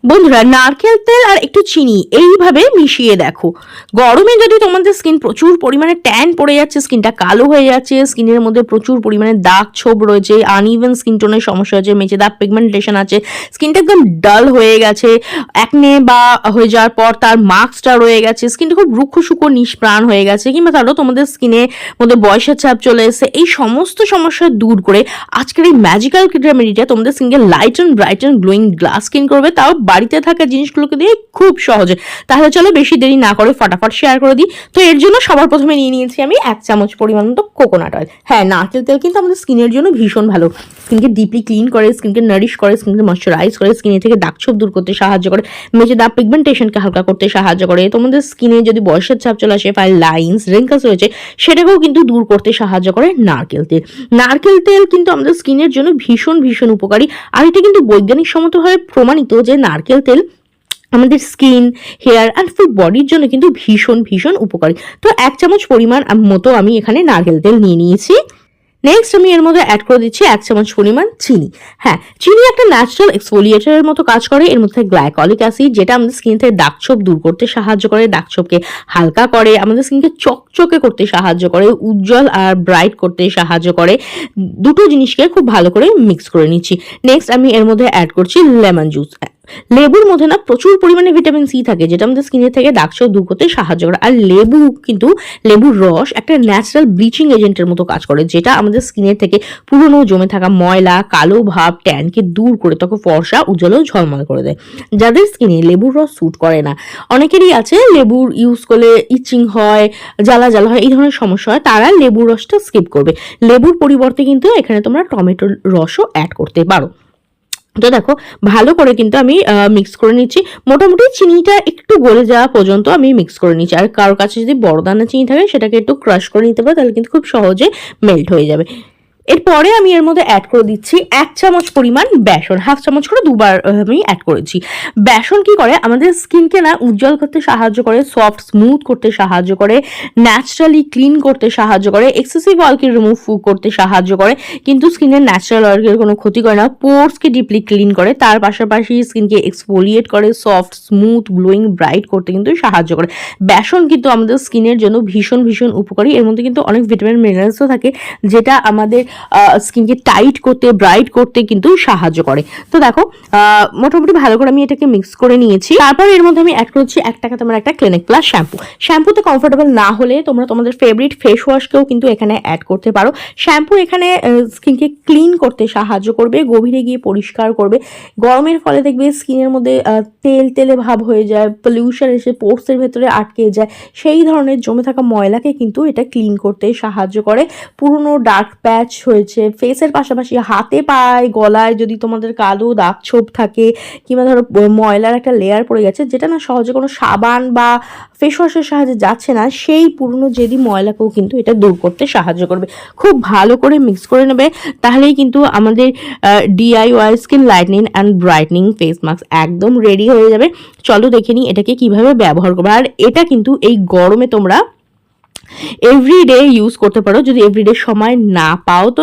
বন্ধুরা, নারকেল তেল আর একটু চিনি এইভাবে মিশিয়ে দেখো। গরমে যদি তোমাদের স্কিন প্রচুর পরিমাণে ট্যান পড়ে যাচ্ছে, স্কিনটা কালো হয়ে যাচ্ছে, স্কিনের মধ্যে প্রচুর পরিমাণে দাগ ছোপ রয়েছে, আনইভেন স্কিন টোনের সমস্যা হচ্ছে, মেচে দাগ পিগমেন্টেশন আছে, স্কিনটা একদম ডাল হয়ে গেছে, একনে বা হয়ে যাওয়ার পর তার মার্কসটা রয়ে গেছে, স্কিনটা খুব রুক্ষ শুকো নিষ্প্রাণ হয়ে গেছে, কিংবা ধরো তোমাদের স্কিনের মধ্যে বয়সের ছাপ চলে এসেছে, এই সমস্ত সমস্যা দূর করে আজকের এই ম্যাজিক্যাল রেমেডিটা তোমাদের স্কিনকে light and bright and glowing glass skin করবে, তাও বাড়িতে থাকা জিনিসগুলোকে দিয়ে খুব সহজে। তাহলে চলো বেশি দেরি না করে ফটাফট শেয়ার করে দিই। তো এর জন্য সবার প্রথমে নিয়ে নিয়েছি আমি 1 চামচ পরিমাণ মতো কোকোনাট অয়েল। হ্যাঁ, নারকেল তেল কিন্তু আমাদের স্কিনের জন্য ভীষণ ভালো, স্কিনকে ডিপলি ক্লিন করে, স্কিনকে নারিশ করে, স্কিনকে ময়শ্চারাইজ করে, স্কিনের থেকে দাগছোপ দূর করতে সাহায্য করে, মেচে দাগ পিগমেন্টেশনকে হালকা করতে সাহায্য করে, তোমাদের স্কিনে যদি বয়সের ছাপ চলে আসে, ফাইল লাইন্স রিঙ্কলস রয়েছে, সেটাকেও কিন্তু দূর করতে সাহায্য করে নারকেল তেল। নারকেল তেল কিন্তু আমাদের স্কিনের জন্য ভীষণ ভীষণ উপকারী, আর এটা কিন্তু বৈজ্ঞানিকসম্মতভাবে প্রমাণিত যে নারকেল তেল আমাদের স্কিন, হেয়ার অ্যান্ড ফুল বডির জন্য কিন্তু ভীষণ ভীষণ উপকারী। তো 1 চামচ পরিমাণ মতো আমি এখানে নারকেল তেল নিয়ে নিয়েছি। নেক্সট আমি এর মধ্যে অ্যাড করে দিচ্ছি 1 চামচ পরিমাণ চিনি। হ্যাঁ, চিনি একটা ন্যাচারাল এক্সফোলিয়েটরের মতো কাজ করে। এর মধ্যে গ্লাইকলিক অ্যাসিড, যেটা আমাদের স্কিন থেকে দাগছোপ দূর করতে সাহায্য করে, দাগছোপকে হালকা করে, আমাদের স্কিনকে চকচকে করতে সাহায্য করে, উজ্জ্বল আর ব্রাইট করতে সাহায্য করে। দুটো জিনিসকে খুব ভালো করে মিক্স করে নিচ্ছি। নেক্সট আমি এর মধ্যে অ্যাড করছি লেমন জুস। লেবুর মধ্যে না প্রচুর পরিমাণে ভিটামিন সি থাকে, যেটা আমাদের স্কিনের থেকে দাগছোপ দূর করতে সাহায্য করে। আর লেবুর রস একটা ন্যাচারাল ব্লিচিং এজেন্টের মতো কাজ করে, যেটা আমাদের স্কিনের থেকে পুরনো জমে থাকা ময়লা, কালো ভাব, ট্যানকে দূর করে তখন ফর্সা, উজ্জ্বল ও ঝলমল করে দেয়। যাদের স্কিনে লেবুর রস স্যুট করে না, অনেকেরই আছে লেবুর ইউজ করলে ইচিং হয়, জ্বালা জ্বালা হয়, এই ধরনের সমস্যা হয়, তারা লেবুর রসটা স্কিপ করবে। লেবুর পরিবর্তে কিন্তু এখানে তোমরা টমেটোর রসও অ্যাড করতে পারো। তো দেখো, ভালো করে কিন্তু আমি মিক্স করে নিচ্ছি। মোটামুটি চিনিটা একটু গলে যাওয়া পর্যন্ত আমি মিক্স করে নিচ্ছি। আর কারোর কাছে যদি বড় দানা চিনি থাকে, সেটাকে একটু ক্রাশ করে নিতে পারো, তাহলে কিন্তু খুব সহজে মেল্ট হয়ে যাবে। এরপরে আমি এর মধ্যে অ্যাড করে দিচ্ছি 1 চামচ পরিমাণ বেসন। 1/2 চামচ করে দুবার আমি অ্যাড করেছি। বেসন কি করে, আমাদের স্কিনকে না উজ্জ্বল করতে সাহায্য করে, সফট স্মুথ করতে সাহায্য করে, ন্যাচারালি ক্লিন করতে সাহায্য করে, এক্সেসিভ অয়েলকে রিমুভ করতে সাহায্য করে, কিন্তু স্কিনের ন্যাচারাল অয়েলের কোনো ক্ষতি করে না, পোর্সকে ডিপলি ক্লিন করে, তার পাশাপাশি স্কিনকে এক্সফোলিয়েট করে, সফট স্মুথ গ্লোয়িং ব্রাইট করতে কিন্তু সাহায্য করে। বেসন কিন্তু আমাদের স্কিনের জন্য ভীষণ ভীষণ উপকারী। এর মধ্যে কিন্তু অনেক ভিটামিন মিনারেলসও থাকে, যেটা আমাদের স্কিনকে টাইট করতে, ব্রাইট করতে কিন্তু সাহায্য করে। তো দেখো, মোটামুটি ভালো করে আমি এটাকে মিক্স করে নিয়েছি। তারপর এর মধ্যে আমি অ্যাড করছি 1 টাকা তোমার একটা ক্লিনিক প্লাস শ্যাম্পু। শ্যাম্পুতে কমফোর্টেবল না হলে তোমরা তোমাদের ফেভারিট ফেস ওয়াশকেও কিন্তু এখানে অ্যাড করতে পারো। শ্যাম্পু এখানে স্কিনকে ক্লিন করতে সাহায্য করবে, গভীরে গিয়ে পরিষ্কার করবে। গরমের ফলে দেখবে স্কিনের মধ্যে তেল তেলে ভাব হয়ে যায়, পলিউশন এসে পোর্সের ভেতরে আটকে যায়, সেই ধরনের জমে থাকা ময়লাকে কিন্তু এটা ক্লিন করতে সাহায্য করে। পুরনো ডার্ক প্যাচ হয়েছে ফেসের পাশাপাশি হাতে, পায়ে, গলায় যদি তোমাদের কালো দাগ ছোপ থাকে, কিংবা ধরো ময়লার একটা লেয়ার পড়ে গেছে, যেটা না সহজে কোনো সাবান বা ফেস ওয়াশের সাহায্যে যাচ্ছে না, সেই পুরনো জেদি ময়লাকেও কিন্তু এটা দূর করতে সাহায্য করবে। খুব ভালো করে মিক্স করে নেবে, তাহলেই কিন্তু আমাদের DIY skin lightning and brightening face mask একদম রেডি হয়ে যাবে। চলো দেখে নিই এটাকে কিভাবে ব্যবহার করবে। আর এটা কিন্তু এই গরমে তোমরা এভরিডে ইউজ করতে পারো। যদি এভরিডে সময় না পাও, তো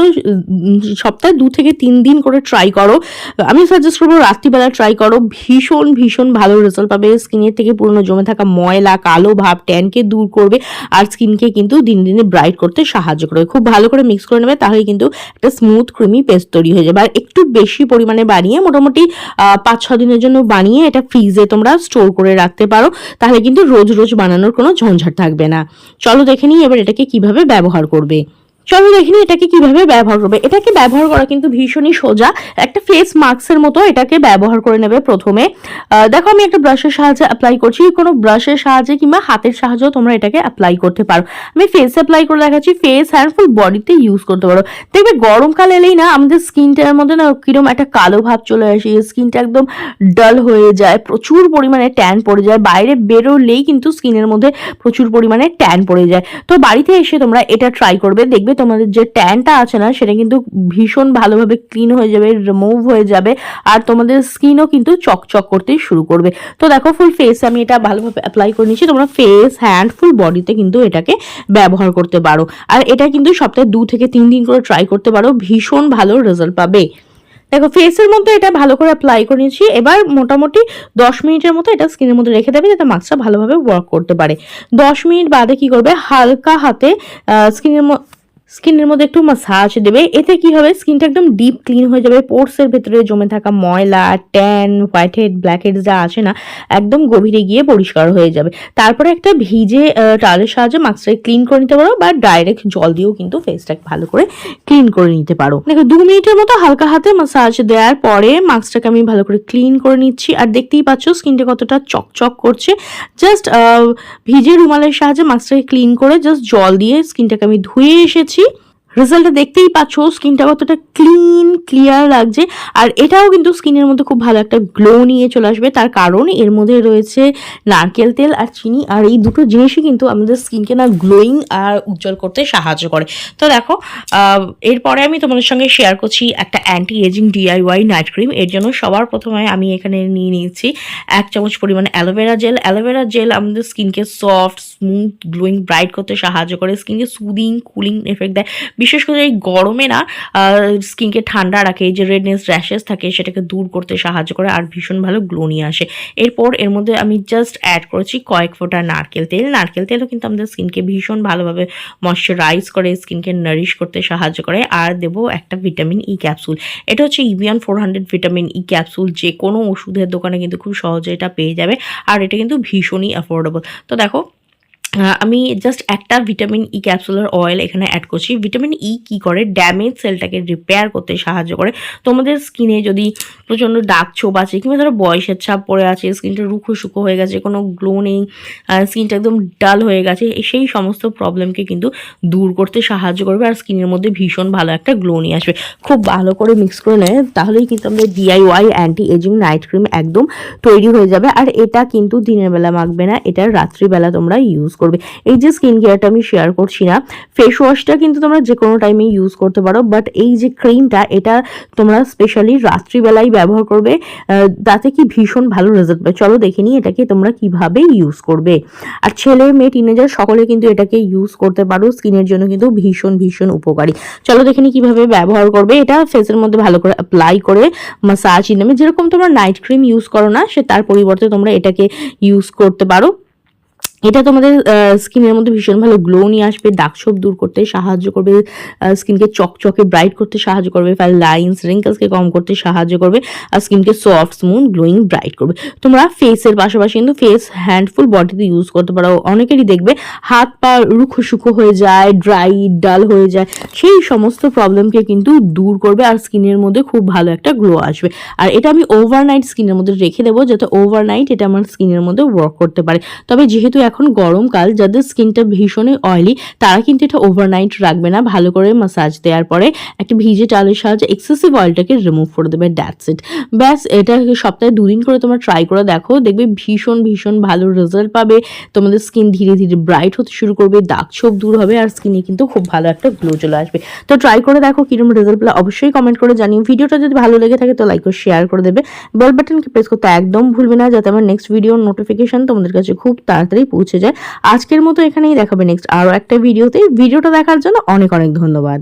সপ্তাহে 2 থেকে 3 দিন করে ট্রাই করো। আমি সাজেস্ট করবো রাত্রিবেলা ট্রাই করো, ভীষণ ভীষণ ভালো রেজাল্ট পাবে। স্কিনের থেকে পুরনো জমে থাকা ময়লা, কালো ভাব, ট্যানকে দূর করবে, আর স্কিনকে কিন্তু দিনে দিনে ব্রাইট করতে সাহায্য করবে। খুব ভালো করে মিক্স করে নেবে, তাহলে কিন্তু একটা স্মুথ ক্রিমি পেস্ট তৈরি হয়ে যাবে। আর একটু বেশি পরিমাণে বানিয়ে, মোটামুটি 5-6 দিনের জন্য বানিয়ে এটা ফ্রিজে তোমরা স্টোর করে রাখতে পারো, তাহলে কিন্তু রোজ রোজ বানানোর কোনো ঝঞ্ঝাট থাকবে না। চলো দেখে নিই এবার এটাকে কিভাবে ব্যবহার করবে। এটাকে ব্যবহার করা কিন্তু ভীষণই সোজা। একটা ফেস মাস্কের মতো এটাকে ব্যবহার করে নেবে। প্রথমে দেখো, আমি একটা ব্রাশের সাহায্যে অ্যাপ্লাই করছি। কোনো ব্রাশের সাহায্যে কিংবা হাতের সাহায্যেও তোমরা এটাকে অ্যাপ্লাই করতে পারো। আমি ফেসে অ্যাপ্লাই করে দেখাচ্ছি, ফেস হ্যান্ড ফুল বডিতে ইউজ করতে পারো। দেখবে গরমকাল এলেই না আমাদের স্কিনটার মধ্যে না কিরকম একটা কালো ভাব চলে আসে, স্কিনটা একদম ডাল হয়ে যায়, প্রচুর পরিমাণে ট্যান পড়ে যায়, বাইরে বেরোলেই কিন্তু স্কিনের মধ্যে প্রচুর পরিমাণে ট্যান পড়ে যায়। তো বাড়িতে এসে তোমরা এটা ট্রাই করবে, দেখবে তোমাদের যে ট্যানটা আছে না, সেটা কিন্তু ভীষণ ভালোভাবে ক্লিন হয়ে যাবে, রিমুভ হয়ে যাবে, আর তোমাদের স্কিনও কিন্তু চকচক করতে শুরু করবে। তো দেখো, ফুল ফেসে আমি এটা ভালোভাবে অ্যাপ্লাই করে নিচ্ছি। তোমরা ফেস, হ্যান্ড, ফুল বডিতে কিন্তু এটাকে ব্যবহার করতে পারো। আর এটা কিন্তু সপ্তাহে 2 থেকে 3 দিন করে ট্রাই করতে পারো, ভীষণ ভালো রেজাল্ট পাবে। দেখো ফেসের মধ্যে এটা ভালো করে অ্যাপ্লাই করে নিয়েছি। এবার মোটামুটি 10 মিনিটের মতো এটা স্কিনের মধ্যে রেখে দেবে যাতে মাস্কটা ভালোভাবে ওয়ার্ক করতে পারে। 10 মিনিট বাদে কি করবে, হালকা হাতে স্কিনের মধ্যে একটু মাসাজ দেবে। এতে কি হবে, স্কিনটা একদম ডিপ ক্লিন হয়ে যাবে। পোর্সের ভেতরে জমে থাকা ময়লা, tan, white head, black head যা আছে না, একদম গভীরে গিয়ে পরিষ্কার হয়ে যাবে। তারপরে একটা ভিজে টাওয়ালের সাহায্যে মাস্কটাকে ক্লিন করে নিতে পারো, বা ডাইরেক্ট জল দিয়েও কিন্তু ফেসটাকে ভালো করে ক্লিন করে নিতে পারো। দেখো 2 মিনিটের মতো হালকা হাতে মাসাজ দেওয়ার পরে মাস্কটাকে আমি ভালো করে ক্লিন করে নিচ্ছি। আর দেখতেই পাচ্ছ স্কিনটা কতটা চকচক করছে। জাস্ট ভিজে রুমালের সাহায্যে মাস্কটাকে ক্লিন করে জাস্ট জল দিয়ে স্কিনটাকে আমি ধুয়ে এসেছি। রেজাল্টটা দেখতেই পাচ্ছ, স্কিনটা কতটা ক্লিন ক্লিয়ার লাগছে। আর এটাও কিন্তু স্কিনের মধ্যে খুব ভালো একটা গ্লো নিয়ে চলে আসবে, তার কারণ এর মধ্যে রয়েছে নারকেল তেল আর চিনি। আর এই দুটো জিনিসই কিন্তু আমাদের স্কিনকে না গ্লোয়িং আর উজ্জ্বল করতে সাহায্য করে। তো দেখো এরপরে আমি তোমাদের সঙ্গে শেয়ার করছি একটা anti ageing DIY night cream. এর জন্য সবার প্রথমে আমি এখানে নিয়ে নিয়েছি 1 চামচ পরিমাণে অ্যালোভেরা জেল। অ্যালোভেরা জেল আমাদের স্কিনকে সফট, স্মুথ, গ্লোয়িং, ব্রাইট করতে সাহায্য করে, স্কিনকে সুদিং, কুলিং এফেক্ট দেয়। বিশেষ করে এই গরমে না স্কিনকে ঠান্ডা রাখে, এই যে রেডনেস, র্যাশেস থাকে সেটাকে দূর করতে সাহায্য করে আর ভীষণ ভালো গ্লো নিয়ে আসে। এরপর এর মধ্যে আমি জাস্ট অ্যাড করেছি কয়েক ফোঁটা নারকেল তেল। নারকেল তেলও কিন্তু আমাদের স্কিনকে ভীষণ ভালোভাবে ময়শ্চারাইজ করে, স্কিনকে নারিশ করতে সাহায্য করে। আর দেবো একটা ভিটামিন ই ক্যাপসুল। এটা হচ্ছে ইভিয়ান 400 ভিটামিন ই ক্যাপসুল। যে কোনো ওষুধের দোকানে কিন্তু খুব সহজে এটা পেয়ে যাবে, আর এটা কিন্তু ভীষণই অ্যাফোর্ডেবল। তো দেখো আমি জাস্ট একটা ভিটামিন ই ক্যাপসুলার অয়েল এখানে অ্যাড করছি। ভিটামিন ই কী করে, ড্যামেজ সেলটাকে রিপেয়ার করতে সাহায্য করে। তোমাদের স্কিনে যদি প্রচণ্ড দাগ ছোপ আছে, কিংবা ধরো বয়সের ছাপ পড়ে আছে, স্কিনটা রুখো শুকো হয়ে গেছে, কোনো গ্লো নেই, স্কিনটা একদম ডাল হয়ে গেছে, সেই সমস্ত প্রবলেমকে কিন্তু দূর করতে সাহায্য করবে আর স্কিনের মধ্যে ভীষণ ভালো একটা গ্লো নিয়ে আসবে। খুব ভালো করে মিক্স করে নেয়, তাহলেই কিন্তু আমাদের DIY anti ageing night cream একদম তৈরি হয়ে যাবে। আর এটা কিন্তু দিনের বেলা মাখবে না, এটা রাত্রিবেলা তোমরা ইউজ করবে। এই যে স্কিন কেয়ারটা আমি শেয়ার করছি না, ফেস ওয়াশটা কিন্তু তোমরা যে কোনো টাইমে ইউজ করতে পারো, বাট এই যে ক্রিমটা এটা তোমরা স্পেশালি রাত্রিবেলায় ব্যবহার করবে, তাতে কি ভীষণ ভালো রেজাল্ট পাবে। চলো দেখে নিই এটাকে তোমরা কিভাবে ইউজ করবে। আর ছেলে মেয়ে টিনেজার সকলে কিন্তু এটাকে ইউজ করতে পারো, স্কিনের জন্য কিন্তু ভীষণ ভীষণ উপকারী। চলো দেখে নিই কিভাবে ব্যবহার করবে। এটা ফেসের মধ্যে ভালো করে অ্যাপ্লাই করে মাসাজ নেবে। যেরকম তোমরা নাইট ক্রিম ইউজ করো না, সে তার পরিবর্তে তোমরা এটাকে ইউজ করতে পারো। এটা তোমাদের স্কিনের মধ্যে ভীষণ ভালো গ্লো নিয়ে আসবে, দাগ ছোপ দূর করতে সাহায্য করবে, স্কিনকে চকচকে ব্রাইট করতে সাহায্য করবে, ফাইল লাইন্স, রিঙ্কেলসকে কম করতে সাহায্য করবে, আর স্কিনকে সফট, স্মুথ, গ্লোয়িং, ব্রাইট করবে। তোমরা ফেসের পাশাপাশি কিন্তু ফেস হ্যান্ডফুল বডিতে ইউজ করতে পারো। অনেকেরই দেখবে হাত পা রুখো শুকো হয়ে যায়, ড্রাই ডাল হয়ে যায়, সেই সমস্ত প্রবলেমকে কিন্তু দূর করবে আর স্কিনের মধ্যে খুব ভালো একটা গ্লো আসবে। আর এটা আমি ওভারনাইট স্কিনের মধ্যে রেখে দেবো, যাতে ওভারনাইট এটা আমার স্কিনের মধ্যে ওয়ার্ক করতে পারে। তবে যেহেতু এখন গরমকাল, যাদের স্কিনটা ভীষণই অয়েলি তারা কিন্তু এটা ওভারনাইট রাখবে না। ভালো করে মাসাজ দেওয়ার পরে একটা ভিজে টাওয়ালের সাহায্যে এক্সেসিভ অয়েলটাকে রিমুভ করে দেবে, দ্যাটস ইট। ব্যাস, এটা সপ্তাহে 2 দিন করে তোমরা ট্রাই করে দেখো, দেখবে ভীষণ ভীষণ ভালো রেজাল্ট পাবে। তোমাদের স্কিন ধীরে ধীরে ব্রাইট হতে শুরু করবে, দাগ ছোপ দূর হবে, আর স্কিনে কিন্তু খুব ভালো একটা গ্লো চলে আসবে। তো ট্রাই করে দেখো কিরকম রেজাল্ট পেলে অবশ্যই কমেন্ট করে জানিও। ভিডিওটা যদি ভালো লেগে থাকে তো লাইক ও শেয়ার করে দেবে। বেল বাটনকে প্রেস করতে একদম ভুলবে না, যাতে আমার নেক্সট ভিডিওর নোটিফিকেশন তোমাদের কাছে খুব তাড়াতাড়ি পৌঁছে যায়। আজকের মতো এখানেই দেখাবে নেক্সট আরও একটা ভিডিওতে। ভিডিওটা দেখার জন্য অনেক অনেক ধন্যবাদ।